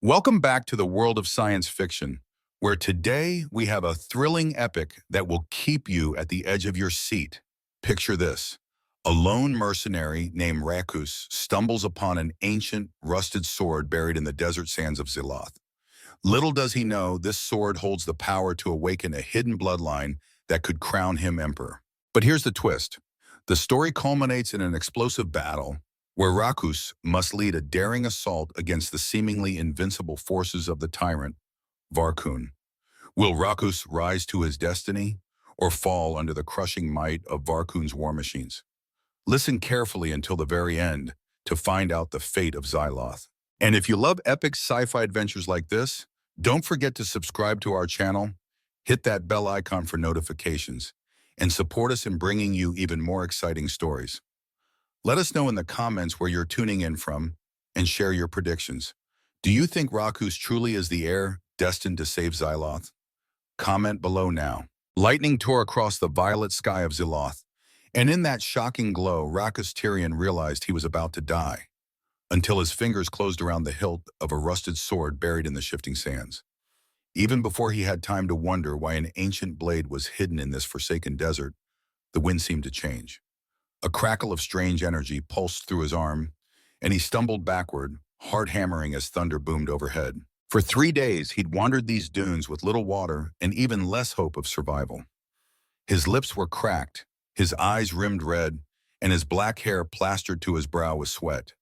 Welcome back to the world of science fiction, where today we have a thrilling epic that will keep you at the edge of your seat. Picture this. A lone mercenary named Rakus stumbles upon an ancient, rusted sword buried in the desert sands of Ziloth. Little does he know this sword holds the power to awaken a hidden bloodline that could crown him emperor. But here's the twist. The story culminates in an explosive battle where Rakus must lead a daring assault against the seemingly invincible forces of the tyrant, Varkun. Will Rakus rise to his destiny or fall under the crushing might of Varkun's war machines? Listen carefully until the very end to find out the fate of Xyloth. And if you love epic sci-fi adventures like this, don't forget to subscribe to our channel, hit that bell icon for notifications, and support us in bringing you even more exciting stories. Let us know in the comments where you're tuning in from and share your predictions. Do you think Rakus truly is the heir destined to save Xyloth? Comment below now. Lightning tore across the violet sky of Ziloth, and in that shocking glow, Rakus Tyrion realized he was about to die, until his fingers closed around the hilt of a rusted sword buried in the shifting sands. Even before he had time to wonder why an ancient blade was hidden in this forsaken desert, the wind seemed to change. A crackle of strange energy pulsed through his arm, and he stumbled backward, heart hammering as thunder boomed overhead. For 3 days, he'd wandered these dunes with little water and even less hope of survival. His lips were cracked, his eyes rimmed red, and his black hair plastered to his brow with sweat.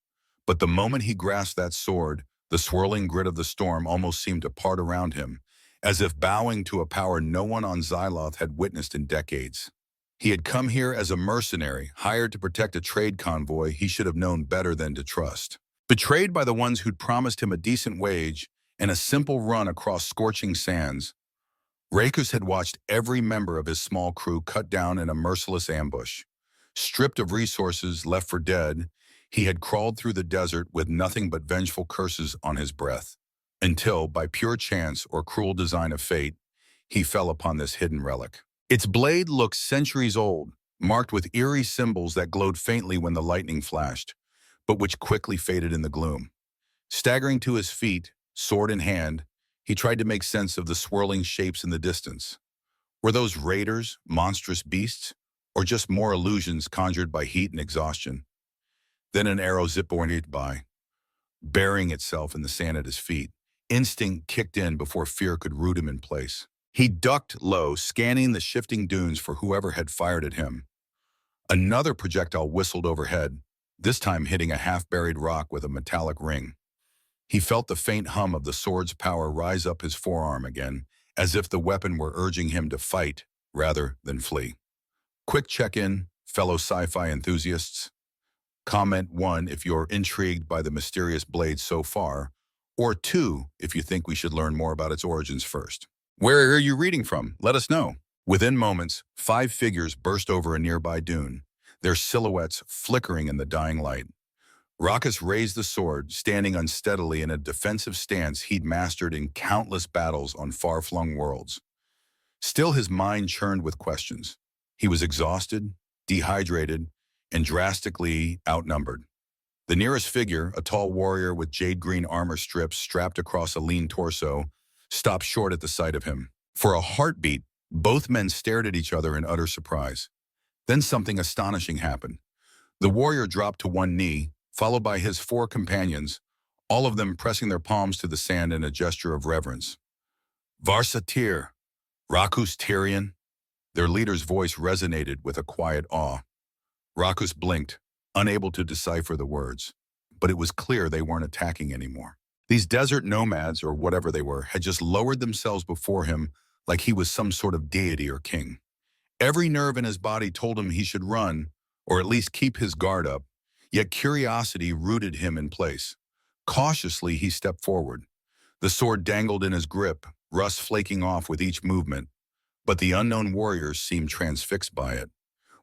But the moment he grasped that sword, the swirling grit of the storm almost seemed to part around him, as if bowing to a power no one on Xyloth had witnessed in decades. He had come here as a mercenary, hired to protect a trade convoy he should have known better than to trust. Betrayed by the ones who'd promised him a decent wage and a simple run across scorching sands, Rakus had watched every member of his small crew cut down in a merciless ambush. Stripped of resources, left for dead, he had crawled through the desert with nothing but vengeful curses on his breath, until, by pure chance or cruel design of fate, he fell upon this hidden relic. Its blade looked centuries old, marked with eerie symbols that glowed faintly when the lightning flashed, but which quickly faded in the gloom. Staggering to his feet, sword in hand, he tried to make sense of the swirling shapes in the distance. Were those raiders, monstrous beasts, or just more illusions conjured by heat and exhaustion? Then an arrow zip-oriented by, burying itself in the sand at his feet. Instinct kicked in before fear could root him in place. He ducked low, scanning the shifting dunes for whoever had fired at him. Another projectile whistled overhead, this time hitting a half-buried rock with a metallic ring. He felt the faint hum of the sword's power rise up his forearm again, as if the weapon were urging him to fight rather than flee. Quick check-in, fellow sci-fi enthusiasts. Comment 1 if you're intrigued by the mysterious blade so far, or 2 if you think we should learn more about its origins first. Where are you reading from? Let us know. Within moments, 5 figures burst over a nearby dune, their silhouettes flickering in the dying light. Rakus raised the sword, standing unsteadily in a defensive stance he'd mastered in countless battles on far-flung worlds. Still, his mind churned with questions. He was exhausted, dehydrated, and drastically outnumbered. The nearest figure, a tall warrior with jade-green armor strips strapped across a lean torso, stopped short at the sight of him. For a heartbeat, both men stared at each other in utter surprise. Then something astonishing happened. The warrior dropped to one knee, followed by his 4 companions, all of them pressing their palms to the sand in a gesture of reverence. Varsatir, Rakus Tyrion. Their leader's voice resonated with a quiet awe. Rakus blinked, unable to decipher the words, but it was clear they weren't attacking anymore. These desert nomads, or whatever they were, had just lowered themselves before him like he was some sort of deity or king. Every nerve in his body told him he should run, or at least keep his guard up, yet curiosity rooted him in place. Cautiously, he stepped forward. The sword dangled in his grip, rust flaking off with each movement, but the unknown warriors seemed transfixed by it.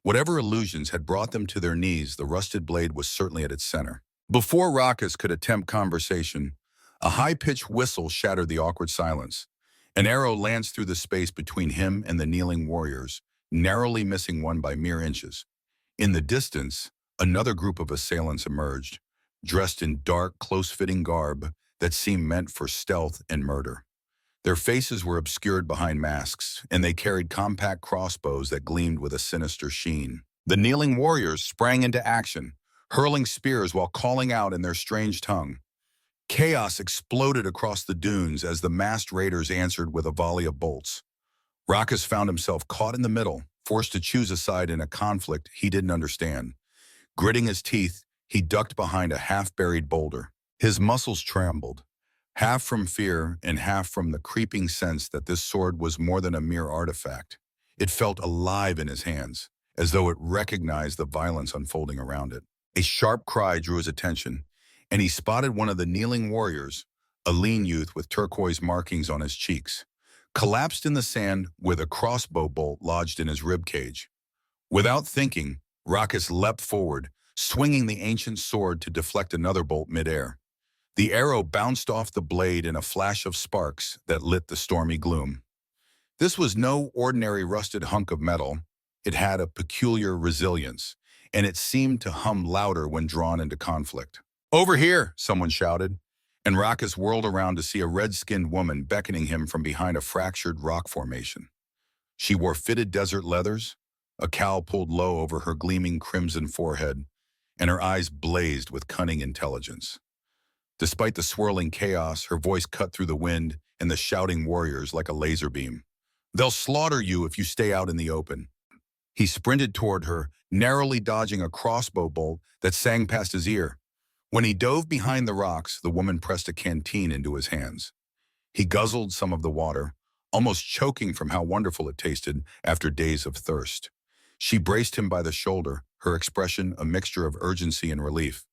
Whatever illusions had brought them to their knees, the rusted blade was certainly at its center. Before Rakus could attempt conversation, a high-pitched whistle shattered the awkward silence. An arrow lanced through the space between him and the kneeling warriors, narrowly missing one by mere inches. In the distance, another group of assailants emerged, dressed in dark, close-fitting garb that seemed meant for stealth and murder. Their faces were obscured behind masks, and they carried compact crossbows that gleamed with a sinister sheen. The kneeling warriors sprang into action, hurling spears while calling out in their strange tongue. Chaos exploded across the dunes as the masked raiders answered with a volley of bolts. Rakus found himself caught in the middle, forced to choose a side in a conflict he didn't understand. Gritting his teeth, he ducked behind a half-buried boulder. His muscles trembled, half from fear and half from the creeping sense that this sword was more than a mere artifact. It felt alive in his hands, as though it recognized the violence unfolding around it. A sharp cry drew his attention, and he spotted one of the kneeling warriors, a lean youth with turquoise markings on his cheeks, collapsed in the sand with a crossbow bolt lodged in his rib cage. Without thinking, Rakus leapt forward, swinging the ancient sword to deflect another bolt midair. The arrow bounced off the blade in a flash of sparks that lit the stormy gloom. This was no ordinary rusted hunk of metal. It had a peculiar resilience, and it seemed to hum louder when drawn into conflict. "Over here," someone shouted, and Rakus whirled around to see a red-skinned woman beckoning him from behind a fractured rock formation. She wore fitted desert leathers, a cowl pulled low over her gleaming crimson forehead, and her eyes blazed with cunning intelligence. Despite the swirling chaos, her voice cut through the wind and the shouting warriors like a laser beam. "They'll slaughter you if you stay out in the open." He sprinted toward her, narrowly dodging a crossbow bolt that sang past his ear. When he dove behind the rocks, the woman pressed a canteen into his hands. He guzzled some of the water, almost choking from how wonderful it tasted after days of thirst. She braced him by the shoulder, her expression a mixture of urgency and relief.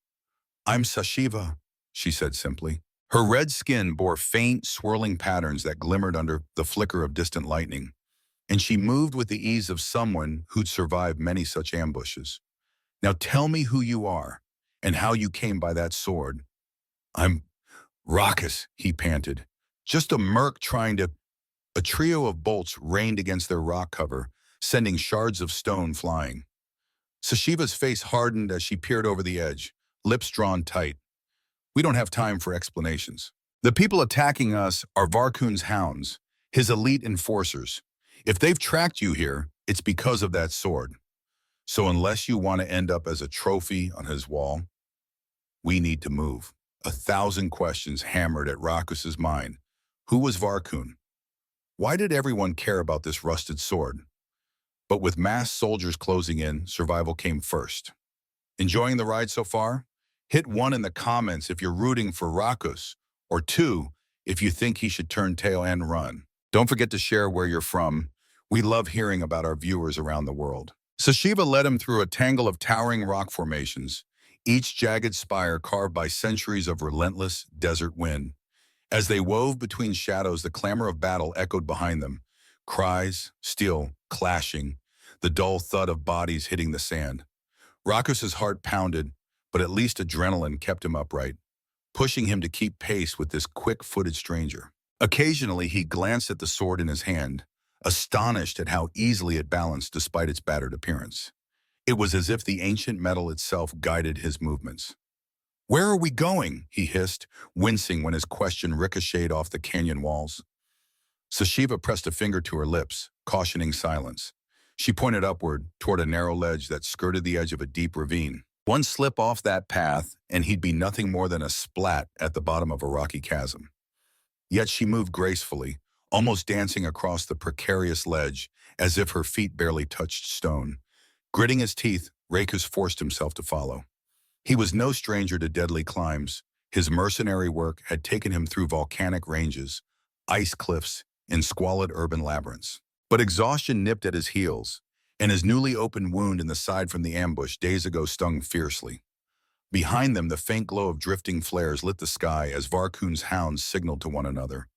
"I'm Sashiva," she said simply. Her red skin bore faint, swirling patterns that glimmered under the flicker of distant lightning, and she moved with the ease of someone who'd survived many such ambushes. "Now tell me who you are, and how you came by that sword." "I'm Rakus," he panted. "Just a merc trying to—" A trio of bolts rained against their rock cover, sending shards of stone flying. Sashiva's face hardened as she peered over the edge, lips drawn tight. "We don't have time for explanations. The people attacking us are Varkun's hounds, his elite enforcers. If they've tracked you here, it's because of that sword. So unless you want to end up as a trophy on his wall, we need to move." 1,000 questions hammered at Rakus's mind. Who was Varkun? Why did everyone care about this rusted sword? But with masked soldiers closing in, survival came first. Enjoying the ride so far? Hit 1 in the comments if you're rooting for Rakus, or 2 if you think he should turn tail and run. Don't forget to share where you're from. We love hearing about our viewers around the world. Sashiva led him through a tangle of towering rock formations, each jagged spire carved by centuries of relentless desert wind. As they wove between shadows, the clamor of battle echoed behind them. Cries, steel, clashing, the dull thud of bodies hitting the sand. Rakus's heart pounded, but at least adrenaline kept him upright, pushing him to keep pace with this quick-footed stranger. Occasionally, he glanced at the sword in his hand, astonished at how easily it balanced despite its battered appearance. It was as if the ancient metal itself guided his movements. "Where are we going?" he hissed, wincing when his question ricocheted off the canyon walls. Sashiva pressed a finger to her lips, cautioning silence. She pointed upward, toward a narrow ledge that skirted the edge of a deep ravine. One slip off that path, and he'd be nothing more than a splat at the bottom of a rocky chasm. Yet she moved gracefully, almost dancing across the precarious ledge, as if her feet barely touched stone. Gritting his teeth, Rakus forced himself to follow. He was no stranger to deadly climbs. His mercenary work had taken him through volcanic ranges, ice cliffs, and squalid urban labyrinths. But exhaustion nipped at his heels, and his newly opened wound in the side from the ambush days ago stung fiercely. Behind them, the faint glow of drifting flares lit the sky as Varkun's hounds signaled to one another.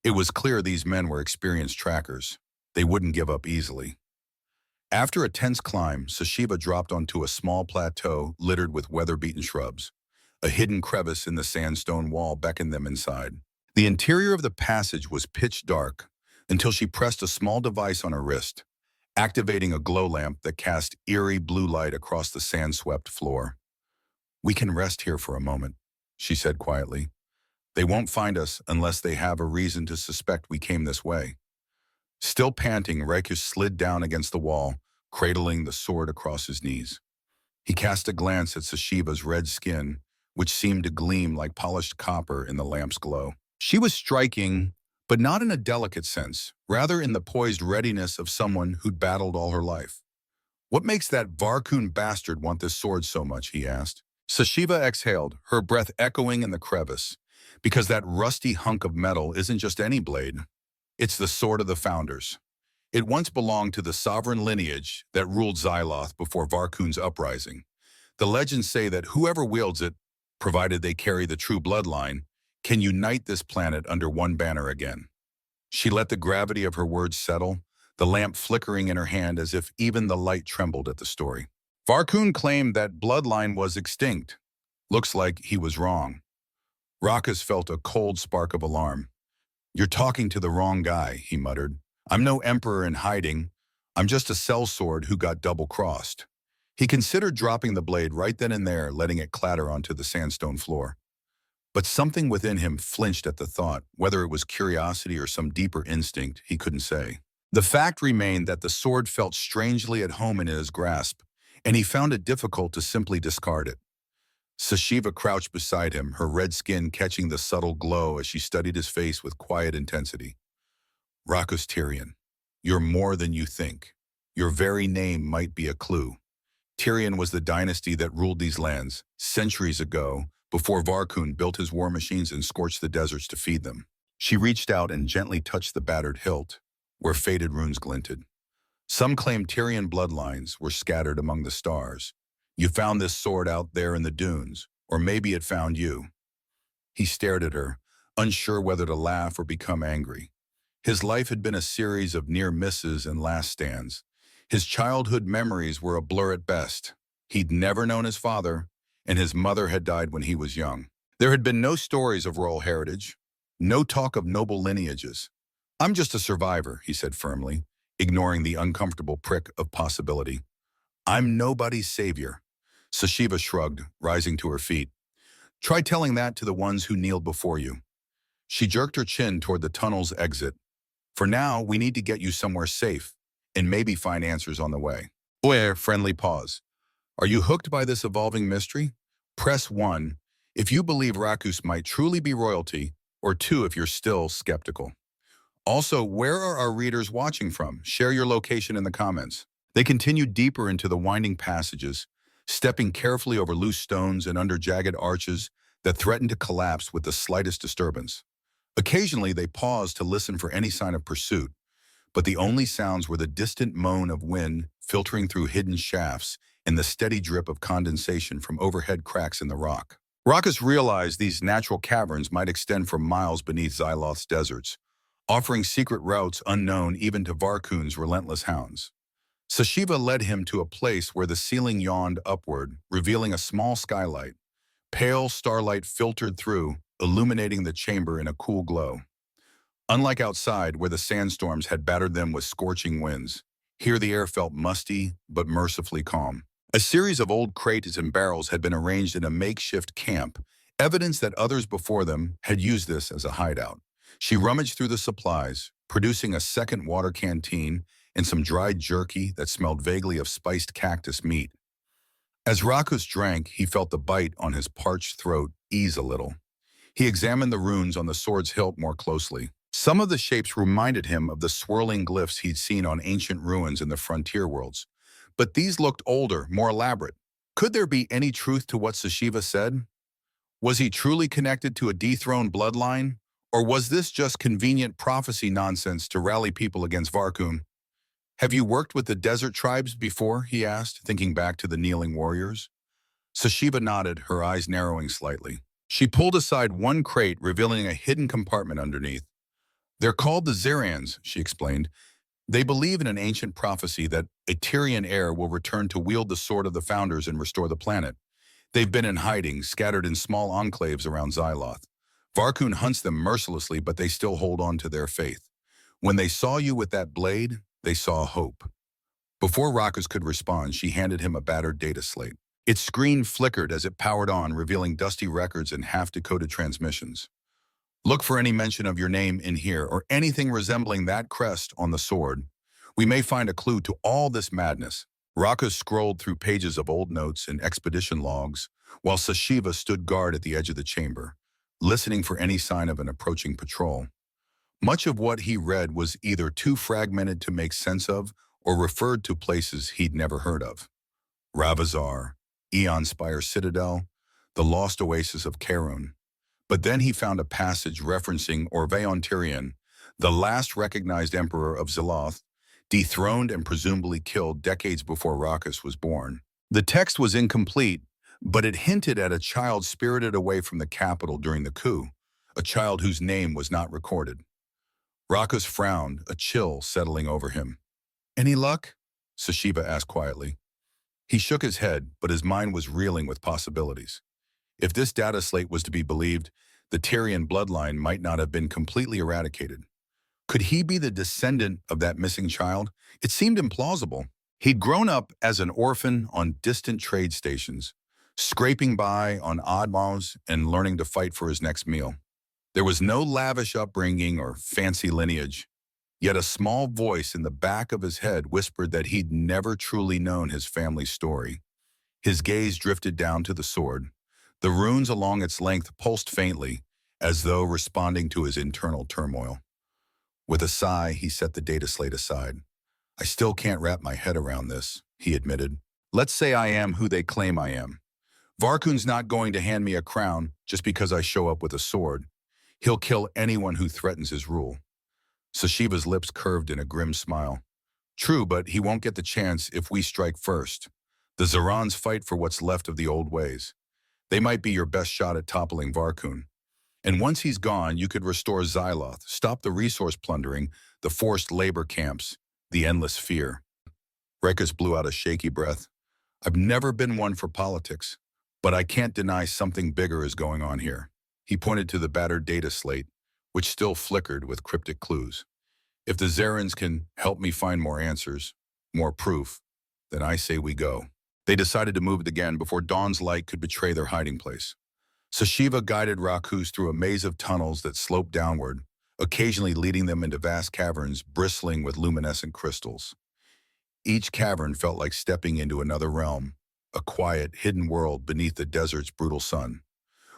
It was clear these men were experienced trackers. They wouldn't give up easily. After a tense climb, Sashiva dropped onto a small plateau littered with weather-beaten shrubs. A hidden crevice in the sandstone wall beckoned them inside. The interior of the passage was pitch dark until she pressed a small device on her wrist, activating a glow lamp that cast eerie blue light across the sand-swept floor. "We can rest here for a moment," she said quietly. They won't find us unless they have a reason to suspect we came this way. Still panting, Rakus slid down against the wall, cradling the sword across his knees. He cast a glance at Sashiva's red skin, which seemed to gleam like polished copper in the lamp's glow. She was striking, but not in a delicate sense, rather in the poised readiness of someone who'd battled all her life. "What makes that Varkun bastard want this sword so much?" he asked. Sashiva exhaled, her breath echoing in the crevice. "Because that rusty hunk of metal isn't just any blade. It's the sword of the Founders. It once belonged to the sovereign lineage that ruled Xyloth before Varkun's uprising. The legends say that whoever wields it, provided they carry the true bloodline, can unite this planet under one banner again." She let the gravity of her words settle, the lamp flickering in her hand as if even the light trembled at the story. "Varkun claimed that bloodline was extinct. Looks like he was wrong." Rakus felt a cold spark of alarm. "You're talking to the wrong guy," he muttered. "I'm no emperor in hiding. I'm just a sellsword who got double-crossed." He considered dropping the blade right then and there, letting it clatter onto the sandstone floor. But something within him flinched at the thought, whether it was curiosity or some deeper instinct, he couldn't say. The fact remained that the sword felt strangely at home in his grasp, and he found it difficult to simply discard it. Sashiva crouched beside him, her red skin catching the subtle glow as she studied his face with quiet intensity. "Rakus Tyrion, you're more than you think. Your very name might be a clue. Tyrion was the dynasty that ruled these lands centuries ago, before Varkun built his war machines and scorched the deserts to feed them." She reached out and gently touched the battered hilt, where faded runes glinted. "Some claim Tyrion bloodlines were scattered among the stars. You found this sword out there in the dunes, or maybe it found you." He stared at her, unsure whether to laugh or become angry. His life had been a series of near misses and last stands. His childhood memories were a blur at best. He'd never known his father, and his mother had died when he was young. There had been no stories of royal heritage, no talk of noble lineages. "I'm just a survivor," he said firmly, ignoring the uncomfortable prick of possibility. "I'm nobody's savior." Sashiva shrugged, rising to her feet. "Try telling that to the ones who kneeled before you." She jerked her chin toward the tunnel's exit. "For now, we need to get you somewhere safe, and maybe find answers on the way." Friendly pause. "Are you hooked by this evolving mystery? Press 1 if you believe Rakus might truly be royalty, or 2 if you're still skeptical. Also, where are our readers watching from? Share your location in the comments." They continued deeper into the winding passages, stepping carefully over loose stones and under jagged arches that threatened to collapse with the slightest disturbance. Occasionally, they paused to listen for any sign of pursuit, but the only sounds were the distant moan of wind filtering through hidden shafts and the steady drip of condensation from overhead cracks in the rock. Rakus realized these natural caverns might extend for miles beneath Xyloth's deserts, offering secret routes unknown even to Varkun's relentless hounds. Sashiva led him to a place where the ceiling yawned upward, revealing a small skylight. Pale starlight filtered through, illuminating the chamber in a cool glow. Unlike outside, where the sandstorms had battered them with scorching winds, here the air felt musty but mercifully calm. A series of old crates and barrels had been arranged in a makeshift camp, evidence that others before them had used this as a hideout. She rummaged through the supplies, producing a second water canteen and some dried jerky that smelled vaguely of spiced cactus meat. As Rakus drank, he felt the bite on his parched throat ease a little. He examined the runes on the sword's hilt more closely. Some of the shapes reminded him of the swirling glyphs he'd seen on ancient ruins in the frontier worlds, but these looked older, more elaborate. Could there be any truth to what Sashiva said? Was he truly connected to a dethroned bloodline? Or was this just convenient prophecy nonsense to rally people against Varkun? "Have you worked with the desert tribes before?" he asked, thinking back to the kneeling warriors. Sashiva nodded, her eyes narrowing slightly. She pulled aside one crate, revealing a hidden compartment underneath. "They're called the Xerans," she explained. "They believe in an ancient prophecy that a Tyrian heir will return to wield the sword of the Founders and restore the planet. They've been in hiding, scattered in small enclaves around Xyloth. Varkun hunts them mercilessly, but they still hold on to their faith. When they saw you with that blade, they saw hope." Before Rakus could respond, she handed him a battered data slate. Its screen flickered as it powered on, revealing dusty records and half-decoded transmissions. Look for any mention of your name in here or anything resembling that crest on the sword. We may find a clue to all this madness. Raka scrolled through pages of old notes and expedition logs, while Sashiva stood guard at the edge of the chamber, listening for any sign of an approaching patrol. Much of what he read was either too fragmented to make sense of or referred to places he'd never heard of. Ravazar, Eon Spire Citadel, the lost oasis of Karun. But then he found a passage referencing Orveon Tyrion, the last recognized emperor of Zeloth, dethroned and presumably killed decades before Rhoccus was born. The text was incomplete, but it hinted at a child spirited away from the capital during the coup, a child whose name was not recorded. Rhoccus frowned, a chill settling over him. "Any luck?" Sashiva asked quietly. He shook his head, but his mind was reeling with possibilities. If this data slate was to be believed, the Tyrion bloodline might not have been completely eradicated. Could he be the descendant of that missing child? It seemed implausible. He'd grown up as an orphan on distant trade stations, scraping by on odd miles and learning to fight for his next meal. There was no lavish upbringing or fancy lineage, yet a small voice in the back of his head whispered that he'd never truly known his family's story. His gaze drifted down to the sword. The runes along its length pulsed faintly, as though responding to his internal turmoil. With a sigh, he set the data slate aside. "I still can't wrap my head around this," he admitted. "Let's say I am who they claim I am. Varkun's not going to hand me a crown just because I show up with a sword. He'll kill anyone who threatens his rule." Sashiva's lips curved in a grim smile. "True, but he won't get the chance if we strike first. The Xerans fight for what's left of the old ways. They might be your best shot at toppling Varkun. And once he's gone, you could restore Xyloth, stop the resource plundering, the forced labor camps, the endless fear." Rekus blew out a shaky breath. "I've never been one for politics, but I can't deny something bigger is going on here." He pointed to the battered data slate, which still flickered with cryptic clues. "If the Xerans can help me find more answers, more proof, then I say we go." They decided to move it again before dawn's light could betray their hiding place. Sashiva guided Rhoccus through a maze of tunnels that sloped downward, occasionally leading them into vast caverns bristling with luminescent crystals. Each cavern felt like stepping into another realm, a quiet, hidden world beneath the desert's brutal sun.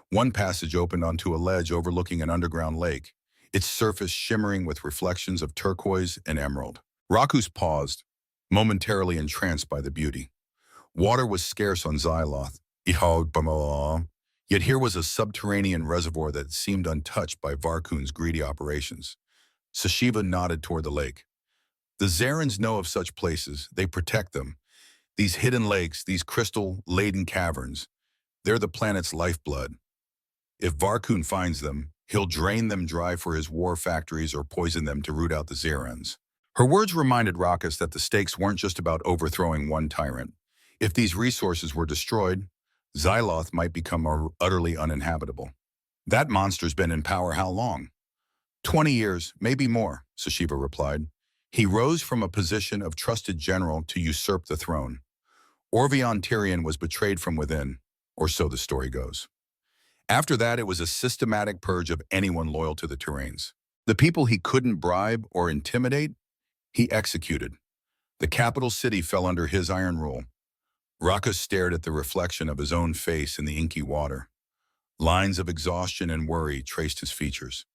One passage opened onto a ledge overlooking an underground lake, its surface shimmering with reflections of turquoise and emerald. Rhoccus paused, momentarily entranced by the beauty. Water was scarce on Xyloth, yet here was a subterranean reservoir that seemed untouched by Varkun's greedy operations. Sashiva nodded toward the lake. "The Xerans know of such places. They protect them. These hidden lakes, these crystal-laden caverns, they're the planet's lifeblood. If Varkun finds them, he'll drain them dry for his war factories or poison them to root out the Xerans." Her words reminded Rhoccus that the stakes weren't just about overthrowing one tyrant. If these resources were destroyed, Xyloth might become utterly uninhabitable. "That monster's been in power how long?" 20 years, maybe more," Sashiva replied. "He rose from a position of trusted general to usurp the throne. Orveon Tyrion was betrayed from within, or so the story goes. After that, it was a systematic purge of anyone loyal to the Terrains. The people he couldn't bribe or intimidate, he executed. The capital city fell under his iron rule." Rhoccus stared at the reflection of his own face in the inky water. Lines of exhaustion and worry traced his features.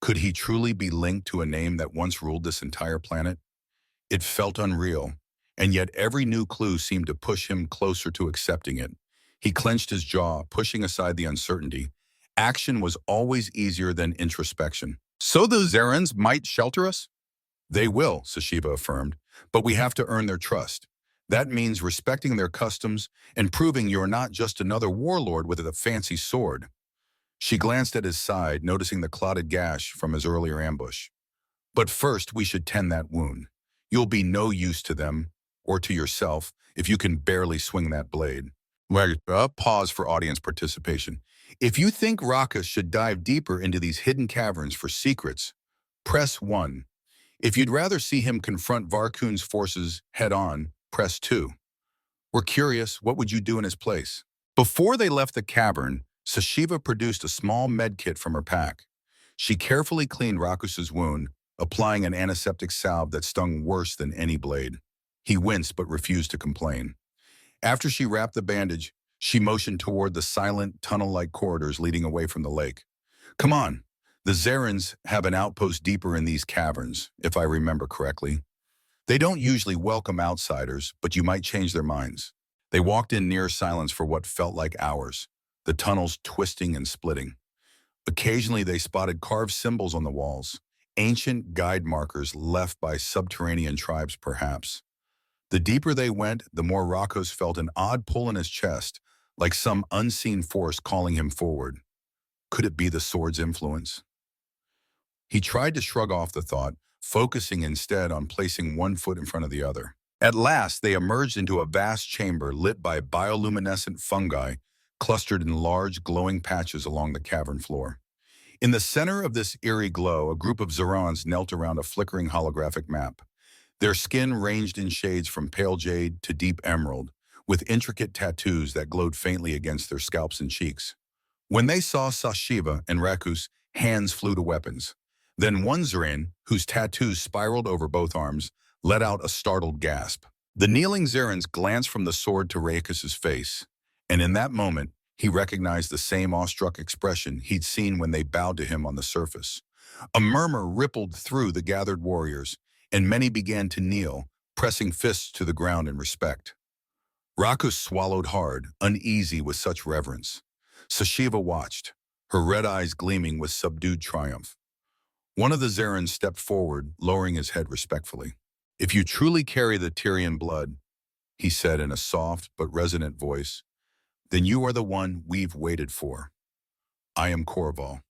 Could he truly be linked to a name that once ruled this entire planet? It felt unreal, and yet every new clue seemed to push him closer to accepting it. He clenched his jaw, pushing aside the uncertainty. Action was always easier than introspection. "So the Xerans might shelter us?" "They will," Sashiva affirmed, "but we have to earn their trust. That means respecting their customs and proving you're not just another warlord with a fancy sword." She glanced at his side, noticing the clotted gash from his earlier ambush. "But first, we should tend that wound. You'll be no use to them, or to yourself, if you can barely swing that blade." Pause for audience participation. If you think Rhoccus should dive deeper into these hidden caverns for secrets, press 1. If you'd rather see him confront Varkun's forces head-on, press 2. We're curious, what would you do in his place? Before they left the cavern, Sashiva produced a small med kit from her pack. She carefully cleaned Rakus's wound, applying an antiseptic salve that stung worse than any blade. He winced but refused to complain. After she wrapped the bandage, she motioned toward the silent, tunnel-like corridors leading away from the lake. Come on. The Xerans have an outpost deeper in these caverns, if I remember correctly. They don't usually welcome outsiders, but you might change their minds. They walked in near silence for what felt like hours, the tunnels twisting and splitting. Occasionally they spotted carved symbols on the walls, ancient guide markers left by subterranean tribes perhaps. The deeper they went, the more Rakos felt an odd pull in his chest, like some unseen force calling him forward. Could it be the sword's influence? He tried to shrug off the thought, focusing instead on placing one foot in front of the other. At last, they emerged into a vast chamber lit by bioluminescent fungi clustered in large, glowing patches along the cavern floor. In the center of this eerie glow, a group of Xerans knelt around a flickering holographic map. Their skin ranged in shades from pale jade to deep emerald, with intricate tattoos that glowed faintly against their scalps and cheeks. When they saw Sashiva and Rakus, hands flew to weapons. Then one Xeran, whose tattoos spiraled over both arms, let out a startled gasp. The kneeling Xerans glanced from the sword to Rakus's face, and in that moment, he recognized the same awestruck expression he'd seen when they bowed to him on the surface. A murmur rippled through the gathered warriors, and many began to kneel, pressing fists to the ground in respect. Rakus swallowed hard, uneasy with such reverence. Sashiva watched, her red eyes gleaming with subdued triumph. One of the Xerans stepped forward, lowering his head respectfully. If you truly carry the Tyrian blood, he said in a soft but resonant voice, then you are the one we've waited for. I am Corval.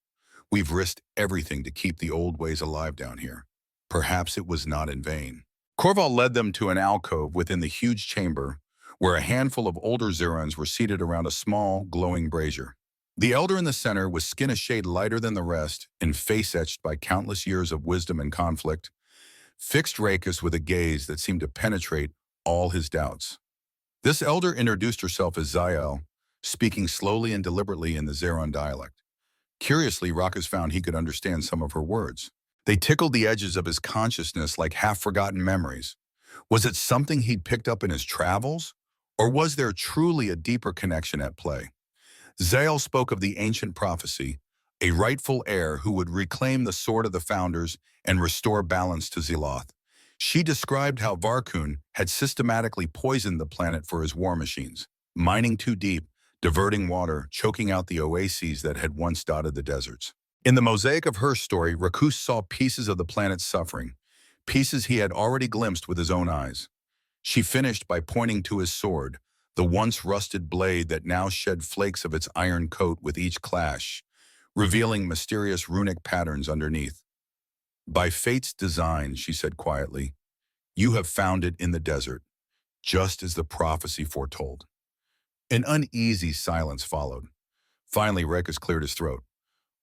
We've risked everything to keep the old ways alive down here. Perhaps it was not in vain. Corval led them to an alcove within the huge chamber, where a handful of older Xerans were seated around a small, glowing brazier. The elder in the center, with skin a shade lighter than the rest and face etched by countless years of wisdom and conflict, fixed Rakus with a gaze that seemed to penetrate all his doubts. This elder introduced herself as Zael, speaking slowly and deliberately in the Xeran dialect. Curiously, Rakus found he could understand some of her words. They tickled the edges of his consciousness like half-forgotten memories. Was it something he'd picked up in his travels? Or was there truly a deeper connection at play? Zael spoke of the ancient prophecy, a rightful heir who would reclaim the sword of the founders and restore balance to Zeloth. She described how Varkun had systematically poisoned the planet for his war machines, mining too deep, diverting water, choking out the oases that had once dotted the deserts. In the mosaic of her story, Rakus saw pieces of the planet's suffering, pieces he had already glimpsed with his own eyes. She finished by pointing to his sword, the once rusted blade that now shed flakes of its iron coat with each clash, revealing mysterious runic patterns underneath. By fate's design, she said quietly, you have found it in the desert, just as the prophecy foretold. An uneasy silence followed. Finally, Rakus cleared his throat.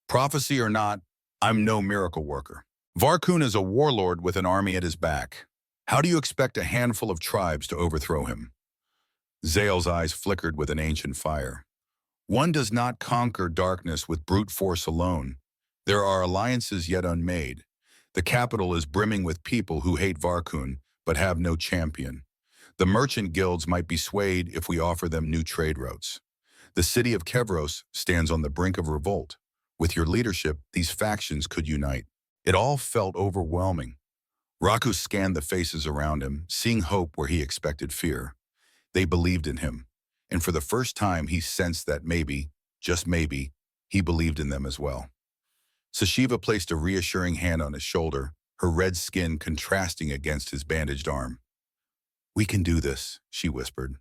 Prophecy or not, I'm no miracle worker. Varkun is a warlord with an army at his back. How do you expect a handful of tribes to overthrow him? Zael's eyes flickered with an ancient fire. One does not conquer darkness with brute force alone. There are alliances yet unmade. The capital is brimming with people who hate Varkun, but have no champion. The merchant guilds might be swayed if we offer them new trade routes. The city of Kevos stands on the brink of revolt. With your leadership, these factions could unite. It all felt overwhelming. Rakus scanned the faces around him, seeing hope where he expected fear. They believed in him, and for the first time he sensed that maybe, just maybe, he believed in them as well. Sashiva placed a reassuring hand on his shoulder, her red skin contrasting against his bandaged arm. We can do this, she whispered.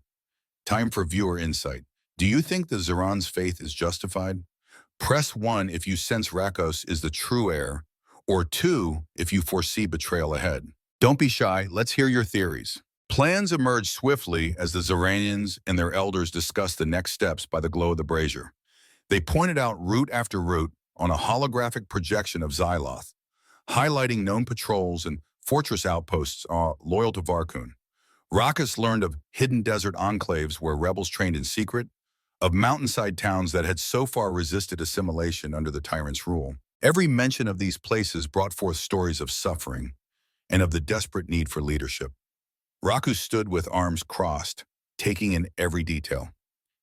Time for viewer insight. Do you think the Xeran's faith is justified? Press 1 if you sense Rakus is the true heir, or 2 if you foresee betrayal ahead. Don't be shy, let's hear your theories. Plans emerged swiftly as the Xeranians and their elders discussed the next steps by the glow of the brazier. They pointed out route after route on a holographic projection of Zeloth, highlighting known patrols and fortress outposts loyal to Varkun. Rakus learned of hidden desert enclaves where rebels trained in secret, of mountainside towns that had so far resisted assimilation under the tyrant's rule. Every mention of these places brought forth stories of suffering and of the desperate need for leadership. Raku stood with arms crossed, taking in every detail.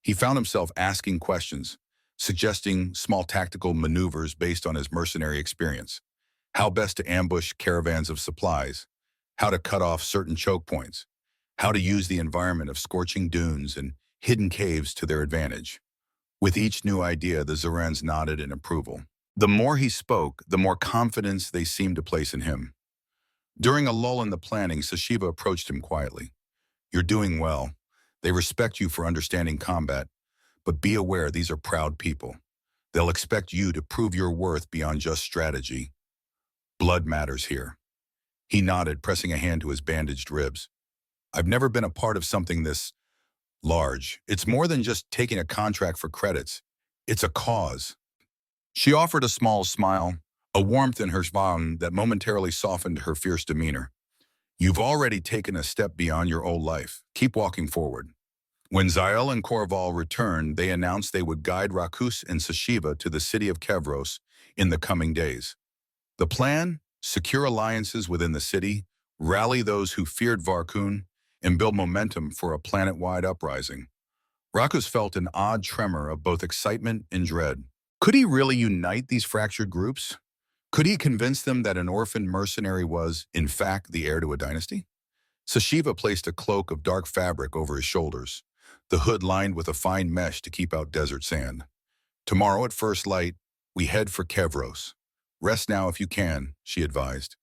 He found himself asking questions, suggesting small tactical maneuvers based on his mercenary experience. How best to ambush caravans of supplies, how to cut off certain choke points, how to use the environment of scorching dunes and hidden caves to their advantage. With each new idea, the Xerans nodded in approval. The more he spoke, the more confidence they seemed to place in him. During a lull in the planning, Sashiva approached him quietly. You're doing well. They respect you for understanding combat, but be aware these are proud people. They'll expect you to prove your worth beyond just strategy. Blood matters here. He nodded, pressing a hand to his bandaged ribs. I've never been a part of something this large. It's more than just taking a contract for credits. It's a cause. She offered a small smile, a warmth in her smile that momentarily softened her fierce demeanor. You've already taken a step beyond your old life. Keep walking forward. When Zael and Korval returned, they announced they would guide Rakus and Sashiva to the city of Kevos in the coming days. The plan? Secure alliances within the city, rally those who feared Varkun, and build momentum for a planet-wide uprising. Rakus felt an odd tremor of both excitement and dread. Could he really unite these fractured groups? Could he convince them that an orphaned mercenary was, in fact, the heir to a dynasty? Sashiva placed a cloak of dark fabric over his shoulders, the hood lined with a fine mesh to keep out desert sand. Tomorrow at first light, we head for Kevos. Rest now if you can, she advised,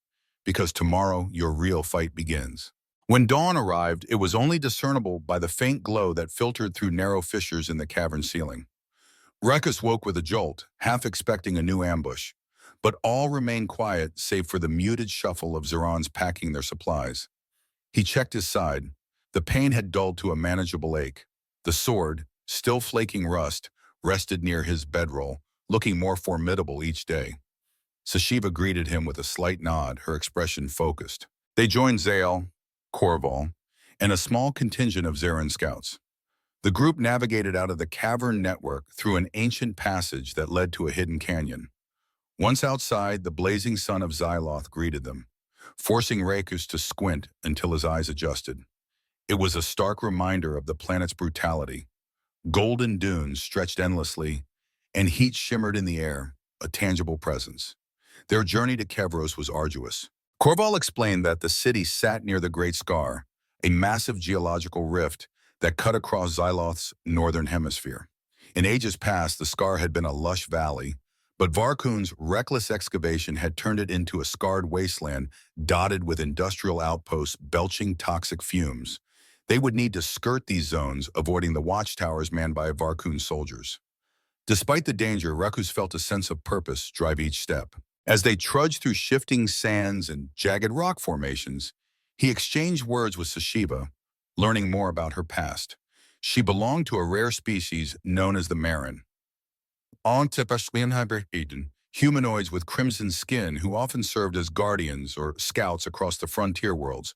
because tomorrow your real fight begins. When dawn arrived, it was only discernible by the faint glow that filtered through narrow fissures in the cavern ceiling. Rakus woke with a jolt, half expecting a new ambush, but all remained quiet save for the muted shuffle of Xerans packing their supplies. He checked his side. The pain had dulled to a manageable ache. The sword, still flaking rust, rested near his bedroll, looking more formidable each day. Sashiva greeted him with a slight nod, her expression focused. They joined Zael, Korval, and a small contingent of Xeran scouts. The group navigated out of the cavern network through an ancient passage that led to a hidden canyon. Once outside, the blazing sun of Xyloth greeted them, forcing Rakus to squint until his eyes adjusted. It was a stark reminder of the planet's brutality. Golden dunes stretched endlessly, and heat shimmered in the air, a tangible presence. Their journey to Kevos was arduous. Korval explained that the city sat near the Great Scar, a massive geological rift that cut across Xyloth's northern hemisphere. In ages past, the scar had been a lush valley, but Varkun's reckless excavation had turned it into a scarred wasteland dotted with industrial outposts belching toxic fumes. They would need to skirt these zones, avoiding the watchtowers manned by Varkun soldiers. Despite the danger, Rakus felt a sense of purpose drive each step. As they trudged through shifting sands and jagged rock formations, he exchanged words with Sashiva, learning more about her past. She belonged to a rare species known as the Marin. Humanoids with crimson skin who often served as guardians or scouts across the frontier worlds.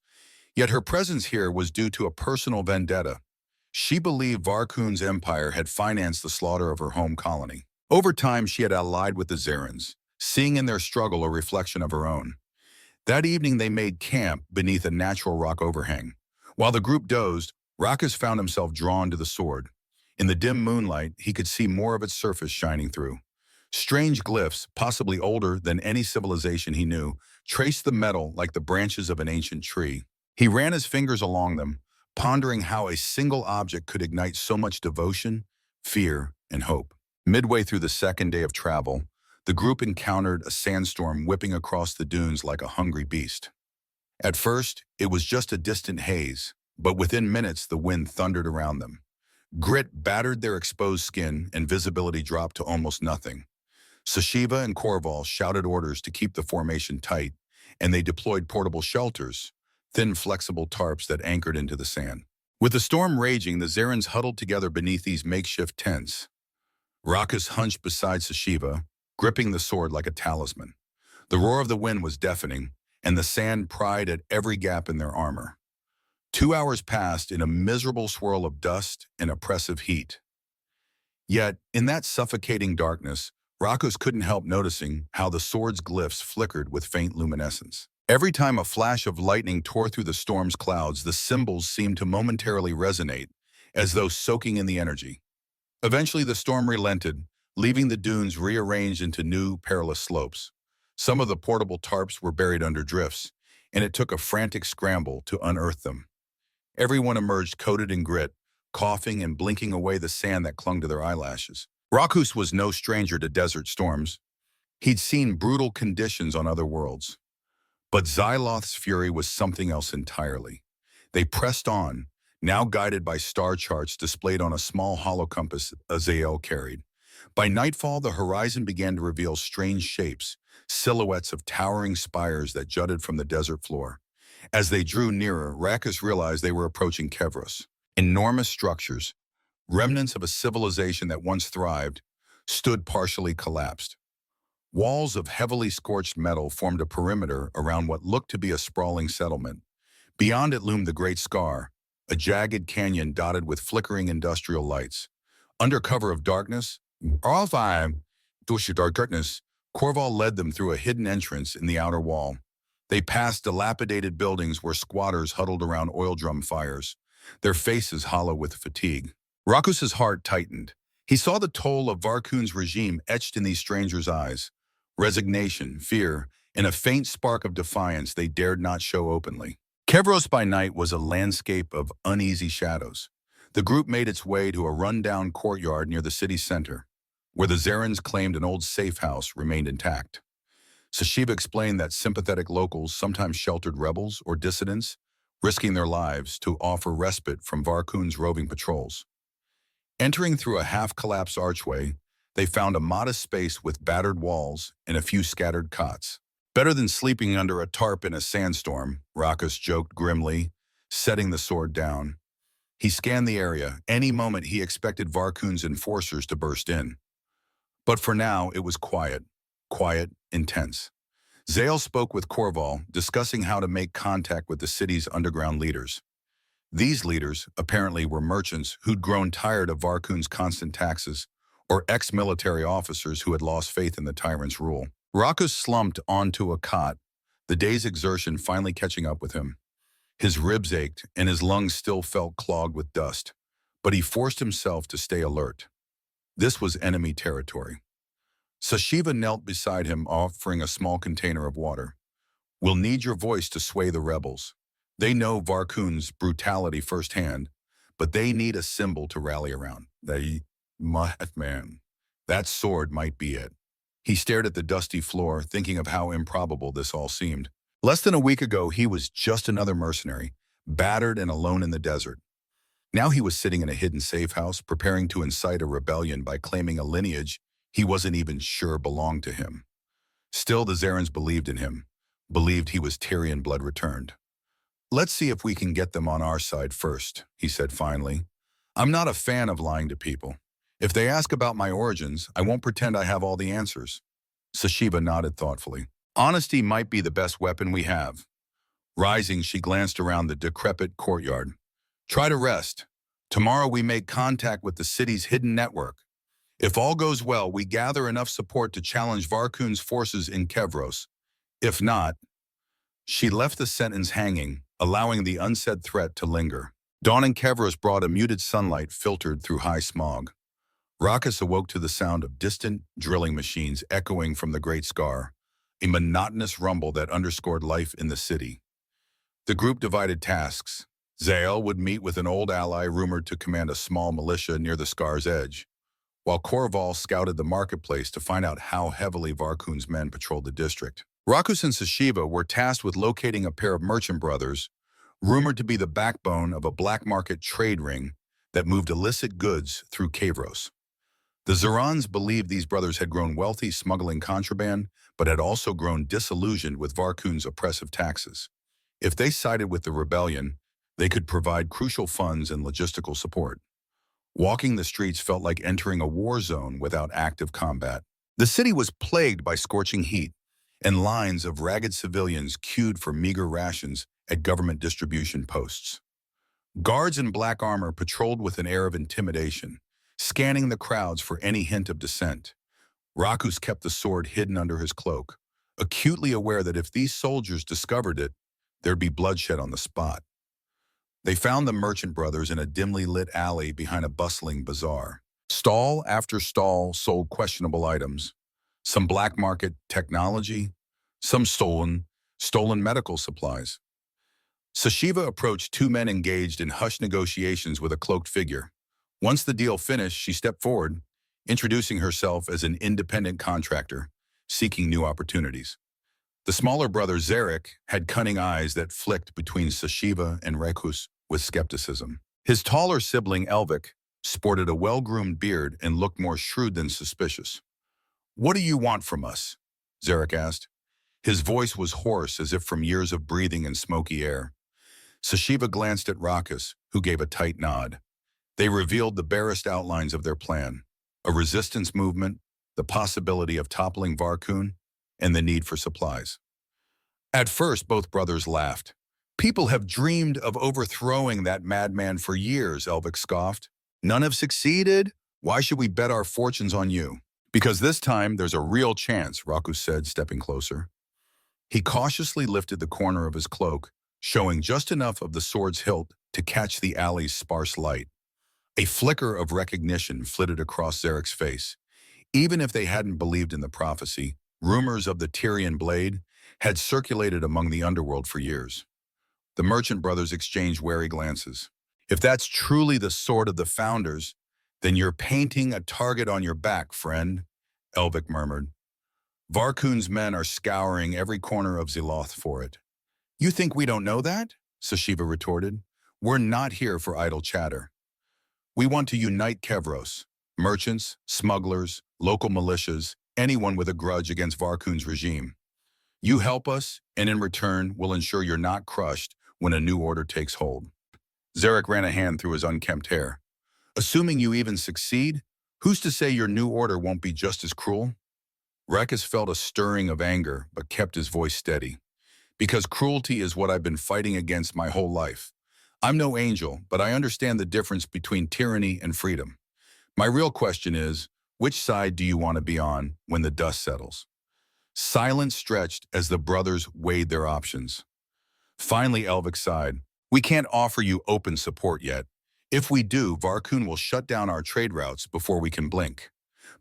Yet her presence here was due to a personal vendetta. She believed Varkun's empire had financed the slaughter of her home colony. Over time, she had allied with the Xerans, seeing in their struggle a reflection of her own. That evening, they made camp beneath a natural rock overhang. While the group dozed, Rakus found himself drawn to the sword. In the dim moonlight, he could see more of its surface shining through. Strange glyphs, possibly older than any civilization he knew, traced the metal like the branches of an ancient tree. He ran his fingers along them, pondering how a single object could ignite so much devotion, fear, and hope. Midway through the second day of travel, the group encountered a sandstorm whipping across the dunes like a hungry beast. At first, it was just a distant haze, but within minutes the wind thundered around them. Grit battered their exposed skin and visibility dropped to almost nothing. Sashiva and Korval shouted orders to keep the formation tight, and they deployed portable shelters, thin flexible tarps that anchored into the sand. With the storm raging, the Xerans huddled together beneath these makeshift tents. Rakus hunched beside Sashiva, gripping the sword like a talisman. The roar of the wind was deafening, and the sand pried at every gap in their armor. 2 hours passed in a miserable swirl of dust and oppressive heat. Yet, in that suffocating darkness, Rakos couldn't help noticing how the sword's glyphs flickered with faint luminescence. Every time a flash of lightning tore through the storm's clouds, the symbols seemed to momentarily resonate, as though soaking in the energy. Eventually, the storm relented, leaving the dunes rearranged into new, perilous slopes. Some of the portable tarps were buried under drifts, and it took a frantic scramble to unearth them. Everyone emerged coated in grit, coughing and blinking away the sand that clung to their eyelashes. Rakus was no stranger to desert storms. He'd seen brutal conditions on other worlds. But Xyloth's fury was something else entirely. They pressed on, now guided by star charts displayed on a small hollow compass Azael carried. By nightfall, the horizon began to reveal strange shapes, silhouettes of towering spires that jutted from the desert floor. As they drew nearer, Rakus realized they were approaching Kevos. Enormous structures, remnants of a civilization that once thrived, stood partially collapsed. Walls of heavily scorched metal formed a perimeter around what looked to be a sprawling settlement. Beyond it loomed the Great Scar, a jagged canyon dotted with flickering industrial lights. Under cover of darkness, Corval led them through a hidden entrance in the outer wall. They passed dilapidated buildings where squatters huddled around oil drum fires, their faces hollow with fatigue. Rakus's heart tightened. He saw the toll of Varkun's regime etched in these strangers' eyes. Resignation, fear, and a faint spark of defiance they dared not show openly. Kevos by night was a landscape of uneasy shadows. The group made its way to a run-down courtyard near the city center, where the Xerans claimed an old safe house remained intact. Sashiva explained that sympathetic locals sometimes sheltered rebels or dissidents, risking their lives to offer respite from Varkun's roving patrols. Entering through a half-collapsed archway, they found a modest space with battered walls and a few scattered cots. Better than sleeping under a tarp in a sandstorm, Rakus joked grimly, setting the sword down. He scanned the area. Any moment he expected Varkun's enforcers to burst in. But for now, it was quiet, intense. Zael spoke with Corval, discussing how to make contact with the city's underground leaders. These leaders, apparently, were merchants who'd grown tired of Varkun's constant taxes, or ex-military officers who had lost faith in the tyrant's rule. Rakus slumped onto a cot, the day's exertion finally catching up with him. His ribs ached, and his lungs still felt clogged with dust, but he forced himself to stay alert. This was enemy territory. Sashiva knelt beside him, offering a small container of water. "We'll need your voice to sway the rebels. They know Varkun's brutality firsthand, but they need a symbol to rally around. Man, that sword might be it." He stared at the dusty floor, thinking of how improbable this all seemed. Less than a week ago, he was just another mercenary, battered and alone in the desert. Now he was sitting in a hidden safe house, preparing to incite a rebellion by claiming a lineage he wasn't even sure belonged to him. Still, the Xerans believed in him, believed he was Tyrian blood returned. "Let's see if we can get them on our side first," he said finally. "I'm not a fan of lying to people. If they ask about my origins, I won't pretend I have all the answers." Sashiva nodded thoughtfully. "Honesty might be the best weapon we have." Rising, she glanced around the decrepit courtyard. "Try to rest. Tomorrow we make contact with the city's hidden network. If all goes well, we gather enough support to challenge Varkun's forces in Kevos. If not..." She left the sentence hanging, allowing the unsaid threat to linger. Dawn in Kevos brought a muted sunlight filtered through high smog. Rakus awoke to the sound of distant drilling machines echoing from the Great Scar, a monotonous rumble that underscored life in the city. The group divided tasks. Zael would meet with an old ally rumored to command a small militia near the Scar's edge, while Corval scouted the marketplace to find out how heavily Varkun's men patrolled the district. Rakus and Sashiva were tasked with locating a pair of merchant brothers, rumored to be the backbone of a black market trade ring that moved illicit goods through Kevos. The Xerans believed these brothers had grown wealthy smuggling contraband, but had also grown disillusioned with Varkun's oppressive taxes. If they sided with the rebellion, they could provide crucial funds and logistical support. Walking the streets felt like entering a war zone without active combat. The city was plagued by scorching heat, and lines of ragged civilians queued for meager rations at government distribution posts. Guards in black armor patrolled with an air of intimidation, scanning the crowds for any hint of dissent. Rakus kept the sword hidden under his cloak, acutely aware that if these soldiers discovered it, there'd be bloodshed on the spot. They found the merchant brothers in a dimly lit alley behind a bustling bazaar. Stall after stall sold questionable items, some black market technology, some stolen medical supplies. Sashiva approached two men engaged in hushed negotiations with a cloaked figure. Once the deal finished, she stepped forward, introducing herself as an independent contractor, seeking new opportunities. The smaller brother, Xeric, had cunning eyes that flicked between Sashiva and Rekus with skepticism. His taller sibling, Elvic, sported a well-groomed beard and looked more shrewd than suspicious. "What do you want from us?" Xeric asked. His voice was hoarse as if from years of breathing in smoky air. Sashiva glanced at Rakus, who gave a tight nod. They revealed the barest outlines of their plan: a resistance movement, the possibility of toppling Varkun, and the need for supplies. At first, both brothers laughed. "People have dreamed of overthrowing that madman for years," Elvic scoffed. "None have succeeded? Why should we bet our fortunes on you?" "Because this time there's a real chance," Rakus said, stepping closer. He cautiously lifted the corner of his cloak, showing just enough of the sword's hilt to catch the alley's sparse light. A flicker of recognition flitted across Xeric's face. Even if they hadn't believed in the prophecy, rumors of the Tyrian blade had circulated among the underworld for years. The merchant brothers exchanged wary glances. "If that's truly the sword of the founders, then you're painting a target on your back, friend," Elvic murmured. "Varkun's men are scouring every corner of Ziloth for it." "You think we don't know that?" Sashiva retorted. "We're not here for idle chatter. We want to unite Kevos, merchants, smugglers, local militias, anyone with a grudge against Varkun's regime. You help us, and in return, we'll ensure you're not crushed when a new order takes hold." Xeric ran a hand through his unkempt hair. "Assuming you even succeed, who's to say your new order won't be just as cruel?" Rakus felt a stirring of anger, but kept his voice steady. "Because cruelty is what I've been fighting against my whole life. I'm no angel, but I understand the difference between tyranny and freedom. My real question is, which side do you want to be on when the dust settles?" Silence stretched as the brothers weighed their options. Finally, Elvic sighed. "We can't offer you open support yet. If we do, Varkun will shut down our trade routes before we can blink.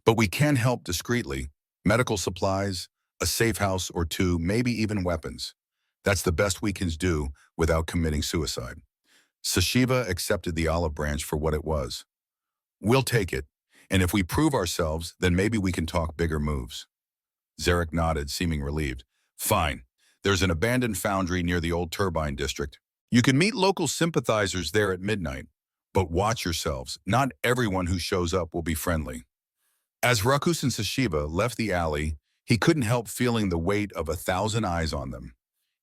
But we can help discreetly. Medical supplies, a safe house or two, maybe even weapons. That's the best we can do without committing suicide." Sashiva accepted the olive branch for what it was. "We'll take it, and if we prove ourselves, then maybe we can talk bigger moves." Xeric nodded, seeming relieved. "Fine. There's an abandoned foundry near the old turbine district. You can meet local sympathizers there at midnight. But watch yourselves. Not everyone who shows up will be friendly." As Rakus and Sashiva left the alley, he couldn't help feeling the weight of 1,000 eyes on them.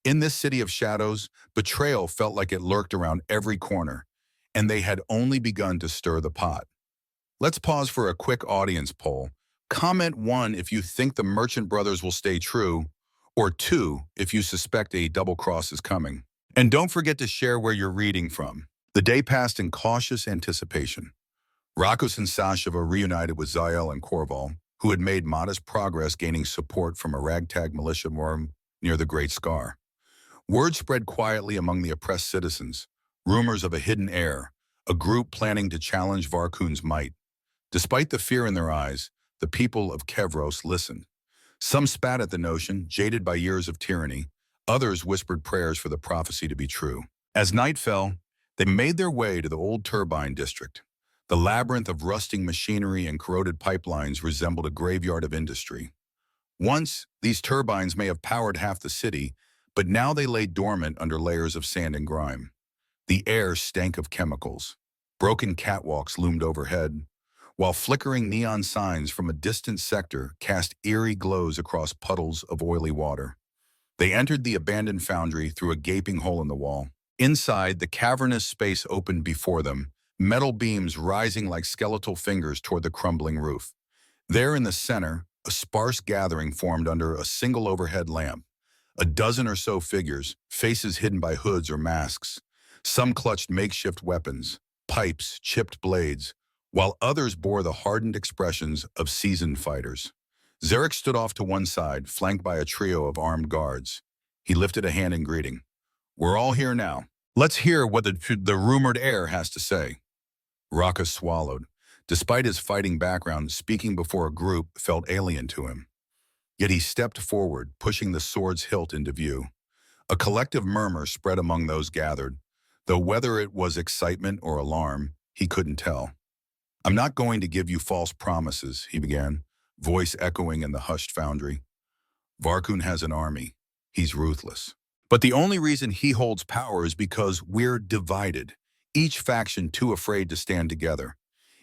In this city of shadows, betrayal felt like it lurked around every corner, and they had only begun to stir the pot. Let's pause for a quick audience poll. Comment 1 if you think the Merchant Brothers will stay true, or 2 if you suspect a double cross is coming. And don't forget to share where you're reading from. The day passed in cautious anticipation. Rakus and Sashiva reunited with Zael and Korval, who had made modest progress gaining support from a ragtag militia near the Great Scar. Word spread quietly among the oppressed citizens, rumors of a hidden heir, a group planning to challenge Varkun's might. Despite the fear in their eyes, the people of Kevos listened. Some spat at the notion, jaded by years of tyranny. Others whispered prayers for the prophecy to be true. As night fell, they made their way to the old turbine district. The labyrinth of rusting machinery and corroded pipelines resembled a graveyard of industry. Once, these turbines may have powered half the city, but now they lay dormant under layers of sand and grime. The air stank of chemicals. Broken catwalks loomed overhead, while flickering neon signs from a distant sector cast eerie glows across puddles of oily water. They entered the abandoned foundry through a gaping hole in the wall. Inside, the cavernous space opened before them, metal beams rising like skeletal fingers toward the crumbling roof. There in the center, a sparse gathering formed under a single overhead lamp. A dozen or so figures, faces hidden by hoods or masks. Some clutched makeshift weapons, pipes, chipped blades, while others bore the hardened expressions of seasoned fighters. Xeric stood off to one side, flanked by a trio of armed guards. He lifted a hand in greeting. We're all here now. Let's hear what the rumored heir has to say. Raka swallowed. Despite his fighting background, speaking before a group felt alien to him. Yet he stepped forward, pushing the sword's hilt into view. A collective murmur spread among those gathered, though whether it was excitement or alarm, he couldn't tell. I'm not going to give you false promises, he began, voice echoing in the hushed foundry. Varkun has an army. He's ruthless. But the only reason he holds power is because we're divided, each faction too afraid to stand together.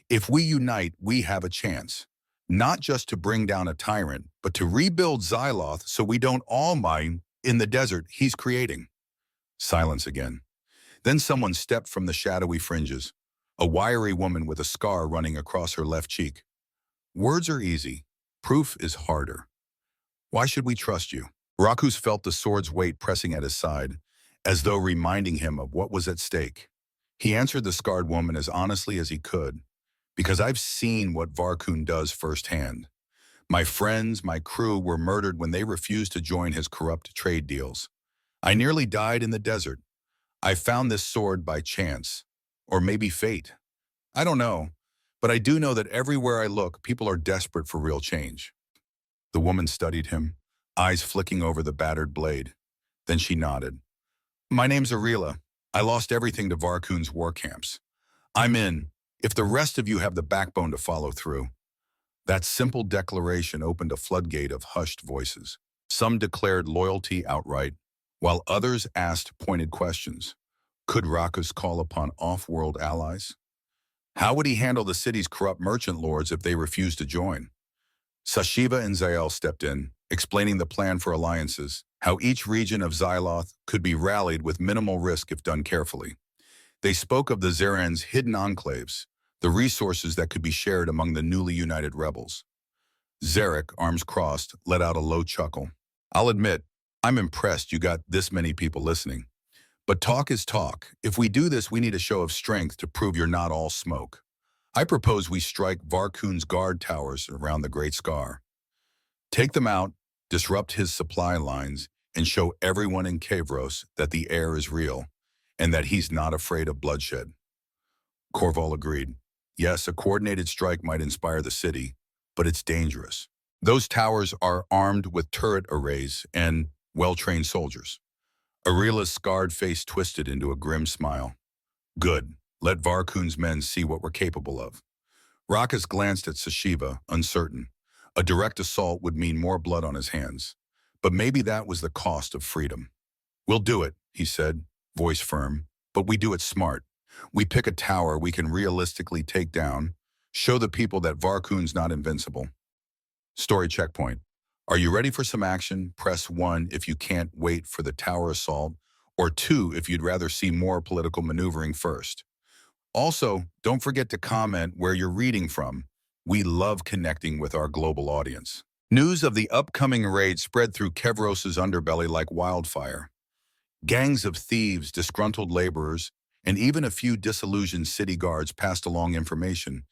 If we unite, we have a chance. Not just to bring down a tyrant, but to rebuild Xyloth so we don't all mine in the desert he's creating. Silence again. Then someone stepped from the shadowy fringes, a wiry woman with a scar running across her left cheek. Words are easy. Proof is harder. Why should we trust you? Rakus felt the sword's weight pressing at his side, as though reminding him of what was at stake. He answered the scarred woman as honestly as he could, because I've seen what Varkun does firsthand. My friends, my crew were murdered when they refused to join his corrupt trade deals. I nearly died in the desert. I found this sword by chance, or maybe fate. I don't know, but I do know that everywhere I look, people are desperate for real change. The woman studied him, eyes flicking over the battered blade. Then she nodded. My name's Arila. I lost everything to Varkun's war camps. I'm in, if the rest of you have the backbone to follow through. That simple declaration opened a floodgate of hushed voices. Some declared loyalty outright, while others asked pointed questions. Could Rakus call upon off-world allies? How would he handle the city's corrupt merchant lords if they refused to join? Sashiva and Zael stepped in, explaining the plan for alliances, how each region of Xyloth could be rallied with minimal risk if done carefully. They spoke of the Xerans' hidden enclaves, the resources that could be shared among the newly united rebels. Xeric, arms crossed, let out a low chuckle. I'll admit, I'm impressed you got this many people listening. But talk is talk. If we do this, we need a show of strength to prove you're not all smoke. I propose we strike Varkun's guard towers around the Great Scar. Take them out, disrupt his supply lines, and show everyone in Kevos that the heir is real, and that he's not afraid of bloodshed. Corval agreed. Yes, a coordinated strike might inspire the city, but it's dangerous. Those towers are armed with turret arrays and well-trained soldiers. Arila's scarred face twisted into a grim smile. Good. Let Varkun's men see what we're capable of. Rakus glanced at Sashiva, uncertain. A direct assault would mean more blood on his hands. But maybe that was the cost of freedom. We'll do it, he said, voice firm. But we do it smart. We pick a tower we can realistically take down, show the people that Varkun's not invincible. Story checkpoint. Are you ready for some action? Press 1 if you can't wait for the tower assault, or 2 if you'd rather see more political maneuvering first. Also, don't forget to comment where you're reading from. We love connecting with our global audience. News of the upcoming raid spread through Kevros' underbelly like wildfire. Gangs of thieves, disgruntled laborers, and even a few disillusioned city guards passed along information,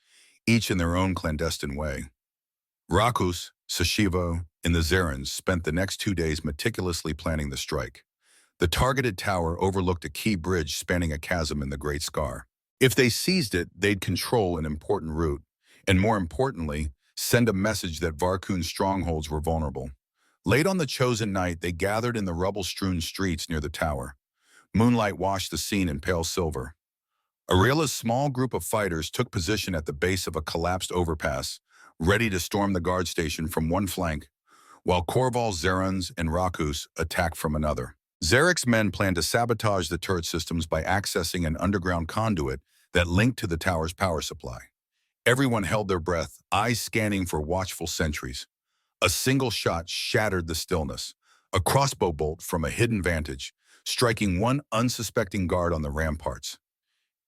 each in their own clandestine way. Rakus, Sashiva, and the Xerans spent the next 2 days meticulously planning the strike. The targeted tower overlooked a key bridge spanning a chasm in the Great Scar. If they seized it, they'd control an important route, and more importantly, send a message that Varkun's strongholds were vulnerable. Late on the chosen night, they gathered in the rubble-strewn streets near the tower. Moonlight washed the scene in pale silver. Arila's small group of fighters took position at the base of a collapsed overpass, ready to storm the guard station from one flank, while Corval's Xerans and Rakus attacked from another. Xeric's men planned to sabotage the turret systems by accessing an underground conduit that linked to the tower's power supply. Everyone held their breath, eyes scanning for watchful sentries. A single shot shattered the stillness, a crossbow bolt from a hidden vantage, striking one unsuspecting guard on the ramparts.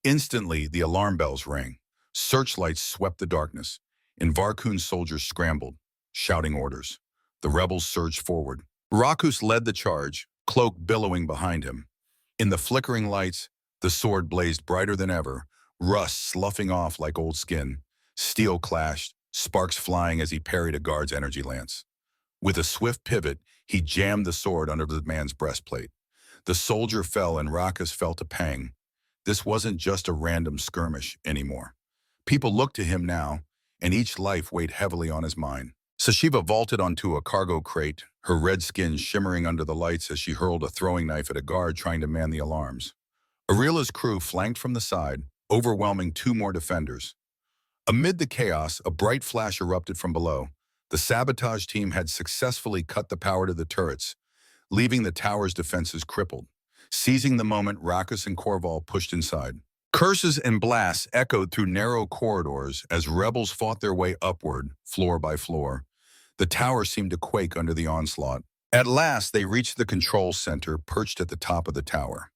Instantly, the alarm bells rang. Searchlights swept the darkness, and Varkun's soldiers scrambled, shouting orders. The rebels surged forward. Rakus led the charge, cloak billowing behind him. In the flickering lights, the sword blazed brighter than ever, rust sloughing off like old skin. Steel clashed, sparks flying as he parried a guard's energy lance. With a swift pivot, he jammed the sword under the man's breastplate. The soldier fell and Rakus felt a pang. This wasn't just a random skirmish anymore. People looked to him now, and each life weighed heavily on his mind. Sashiva vaulted onto a cargo crate, her red skin shimmering under the lights as she hurled a throwing knife at a guard trying to man the alarms. Arila's crew flanked from the side, overwhelming two more defenders. Amid the chaos, a bright flash erupted from below. The sabotage team had successfully cut the power to the turrets, leaving the tower's defenses crippled. Seizing the moment, Rakus and Korval pushed inside. Curses and blasts echoed through narrow corridors as rebels fought their way upward, floor by floor. The tower seemed to quake under the onslaught. At last, they reached the control center perched at the top of the tower.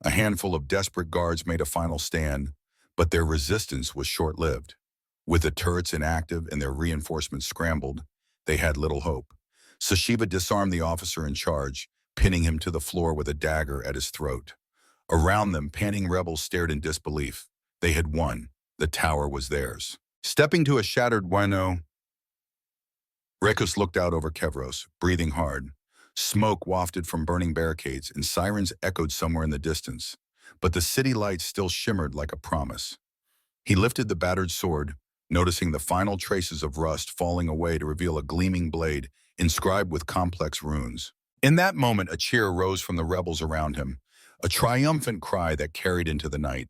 A handful of desperate guards made a final stand, but their resistance was short-lived. With the turrets inactive and their reinforcements scrambled, they had little hope. Sashiva disarmed the officer in charge, pinning him to the floor with a dagger at his throat. Around them, panting rebels stared in disbelief. They had won. The tower was theirs. Stepping to a shattered window, Rakus looked out over Kevos, breathing hard. Smoke wafted from burning barricades, and sirens echoed somewhere in the distance. But the city lights still shimmered like a promise. He lifted the battered sword, noticing the final traces of rust falling away to reveal a gleaming blade inscribed with complex runes. In that moment, a cheer rose from the rebels around him, a triumphant cry that carried into the night,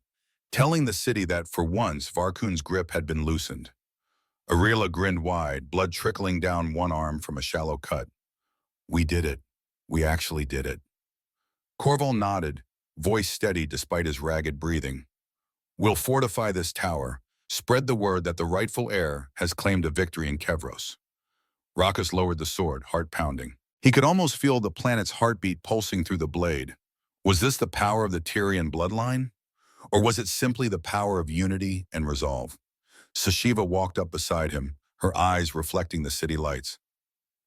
telling the city that, for once, Varkun's grip had been loosened. Arila grinned wide, blood trickling down one arm from a shallow cut. "We did it. We actually did it." Korval nodded, voice steady despite his ragged breathing. "We'll fortify this tower, spread the word that the rightful heir has claimed a victory in Kevos." Rakus lowered the sword, heart pounding. He could almost feel the planet's heartbeat pulsing through the blade. Was this the power of the Tyrian bloodline? Or was it simply the power of unity and resolve? Sashiva walked up beside him, her eyes reflecting the city lights.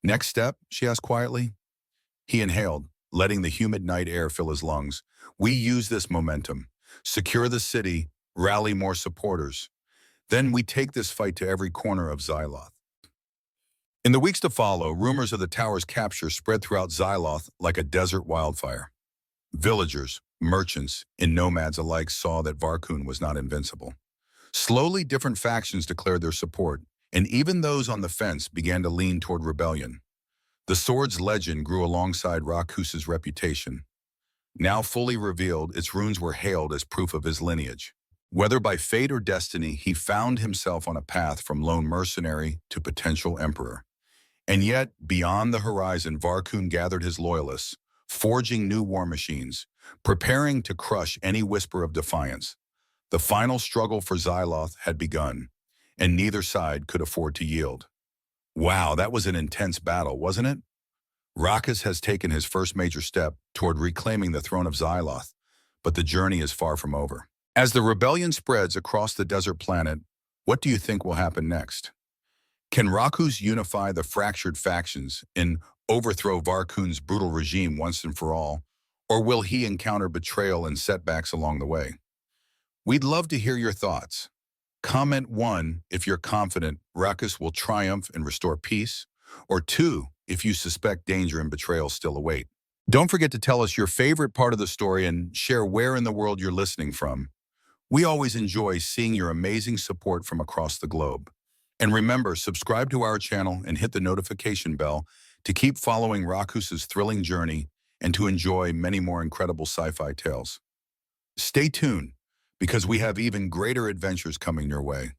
"Next step?" she asked quietly. He inhaled, letting the humid night air fill his lungs. "We use this momentum, secure the city, rally more supporters. Then we take this fight to every corner of Xyloth." In the weeks to follow, rumors of the tower's capture spread throughout Xyloth like a desert wildfire. Villagers, merchants, and nomads alike saw that Varkun was not invincible. Slowly, different factions declared their support, and even those on the fence began to lean toward rebellion. The sword's legend grew alongside Rakus's reputation. Now fully revealed, its runes were hailed as proof of his lineage. Whether by fate or destiny, he found himself on a path from lone mercenary to potential emperor. And yet, beyond the horizon, Varkun gathered his loyalists, forging new war machines, preparing to crush any whisper of defiance. The final struggle for Xyloth had begun, and neither side could afford to yield. Wow, that was an intense battle, wasn't it? Rakus has taken his first major step toward reclaiming the throne of Xyloth, but the journey is far from over. As the rebellion spreads across the desert planet, what do you think will happen next? Can Rakus unify the fractured factions and overthrow Varkun's brutal regime once and for all, or will he encounter betrayal and setbacks along the way? We'd love to hear your thoughts. Comment 1 if you're confident Rakus will triumph and restore peace, or 2 if you suspect danger and betrayal still await. Don't forget to tell us your favorite part of the story and share where in the world you're listening from. We always enjoy seeing your amazing support from across the globe. And remember, subscribe to our channel and hit the notification bell to keep following Rakus's thrilling journey and to enjoy many more incredible sci-fi tales. Stay tuned, because we have even greater adventures coming your way.